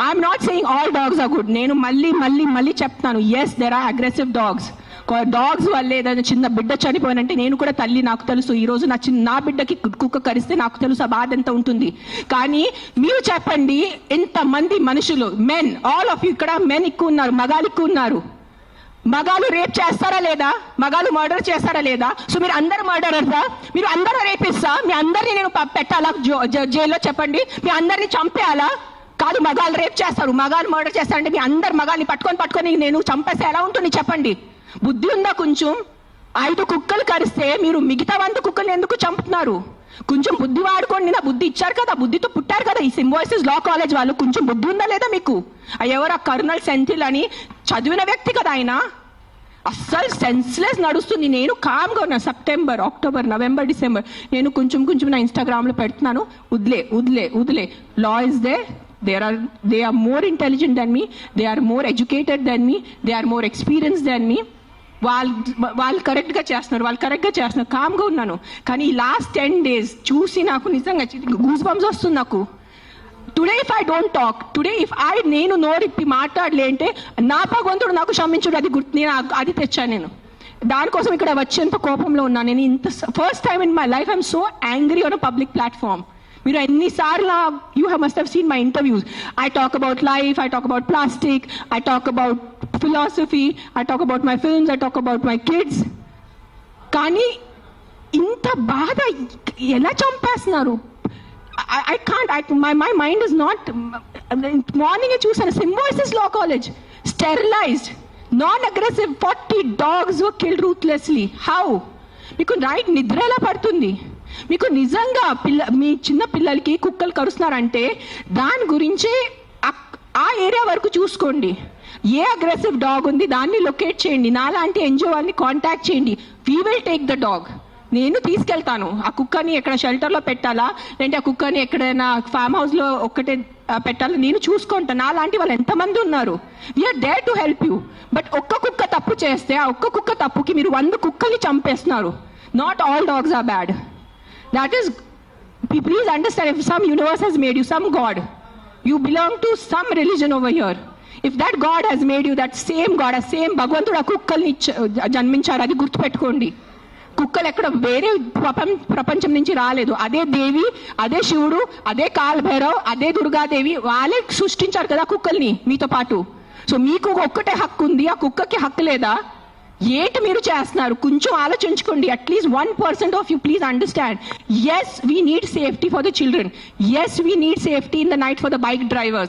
I'm not saying all dogs are good. నేను మళ్ళీ చెప్తాను, yes there are aggressive dogs. Dogs వల్లే ఏదైనా చిన్న బిడ్డ చనిపోయినంటే నేను కూడా తల్లి, నాకు తెలుసు. ఈ రోజు నా బిడ్డకి కుక్క కరిస్తే నాకు తెలుసు ఆ బాధ ఎంత ఉంటుంది. కానీ మీరు చెప్పండి, ఇంతమంది మనుషులు, మెన్, ఆల్ ఆఫ్ యూ, ఇక్కడ మెన్ ఎక్కువ ఉన్నారు, మగాలు ఎక్కువ ఉన్నారు. మగాలు రేప్ చేస్తారా లేదా? మగాలు మర్డర్ చేస్తారా లేదా? సో మీరు అందరు మర్డరర్సా? మీరు అందరూ రేపిస్తా? మీ అందరినీ నేను పెట్టాలా జైల్లో? చెప్పండి, మీ అందరినీ చంపేయాలా? కాదు, మగాలు రేప్ చేస్తారు, మగాలు మర్డర్ చేస్తారంటే మీ అందరు మగాల్ని పట్టుకొని నేను చంపేస్తే ఎలా ఉంటుంది చెప్పండి? బుద్ధి ఉందా కొంచెం? 5 కుక్కలు కరిస్తే మీరు మిగతా 100 కుక్కలు ఎందుకు చంపుతున్నారు? కొంచెం బుద్ధి వాడుకోండి. నా బుద్ధి ఇచ్చారు కదా, బుద్ధితో పుట్టారు కదా ఈ సింబాయిసిస్ లా కాలేజ్ వాళ్ళు. కొంచెం బుద్ధి ఉందా లేదా మీకు? ఎవరు కర్నల్ సెంథిల్ అని చదివిన వ్యక్తి కదా ఆయన. అస్సలు సెన్స్లెస్ నడుస్తుంది. నేను కామ్గా ఉన్నా. సెప్టెంబర్, అక్టోబర్, నవంబర్, డిసెంబర్ నేను కొంచెం నా ఇన్స్టాగ్రామ్లో పెడుతున్నాను, వదిలే. Law is they. They are more intelligent than me. They are more educated than me. They are more experienced than me. వాళ్ళు కరెక్ట్గా చేస్తున్నారు, కామ్గా ఉన్నాను. కానీ ఈ లాస్ట్ 10 days చూసి నాకు నిజంగా గూస్ బంప్స్ వస్తుంది నాకు. Today if I don't talk, నేను నోరిప్పి మాట్లాడలే అంటే నా భగవంతుడు నాకు క్షమించుడు, అది గుర్తు. నేను అది తెచ్చాను. నేను దానికోసం ఇక్కడ వచ్చేంత కోపంలో ఉన్నాను. నేను first time in my life I'm so angry on a public platform. మీరు ఎన్నిసార్లు must have seen my interviews. I talk about life, I talk about plastic, I talk about philosophy, I talk about my films, I talk about my kids. కానీ ఇంత బాధ ఎలా చంపేస్తున్నారు? I can't, my mind is not. Morning చూసాను, symbiosis law college, sterilised, non aggressive, 40 dogs were killed ruthlessly. How? మీకు night నిద్ర ఎలా పడుతుంది? మీకు నిజంగా మీ చిన్న పిల్లలకి కుక్కలు కరుస్తున్నారంటే దాని గురించి ఆ ఏరియా వరకు చూసుకోండి. ఏ అగ్రెసివ్ డాగ్ ఉంది దాన్ని లొకేట్ చేయండి. నాలాంటి ఎన్జిఓ వాళ్ళని కాంటాక్ట్ చేయండి. We will take the dog. నేను తీసుకెళ్తాను. ఆ కుక్కని ఎక్కడ షెల్టర్లో పెట్టాలా, లేదంటే ఆ కుక్కని ఎక్కడైనా ఫామ్ హౌస్లో ఒక్కటే పెట్టాలా, నేను చూసుకుంటాను. నాలాంటి వాళ్ళు ఎంతమంది ఉన్నారు. We are there to help you. But ఒక్క కుక్క తప్పు చేస్తే ఆ ఒక్క కుక్క తప్పుకి మీరు 100 కుక్కల్ని చంపేస్తున్నారు. Not all dogs are bad. That is, please understand, if some universe has made you, some God, you belong to some religion over here. If that God has made you, that same God, a same భగవంతుడు ఆ కుక్కల్ని జన్మించారు, అది గుర్తుపెట్టుకోండి. కుక్కలు ఎక్కడ వేరే ప్రపంచం నుంచి రాలేదు. అదే దేవి, అదే శివుడు, అదే కాలభైరవ్, అదే దుర్గాదేవి, వాళ్ళే సృష్టించారు కదా కుక్కల్ని మీతో పాటు. సో మీకు ఒక్కటే హక్కు ఉంది, ఆ కుక్కకి హక్కు లేదా? ఏంటి మీరు చేస్తున్నారు? కొంచెం ఆలోచించుకోండి. At least 1% of you please understand. Yes, we need safety for the children. Yes, we need safety in the night for the bike drivers.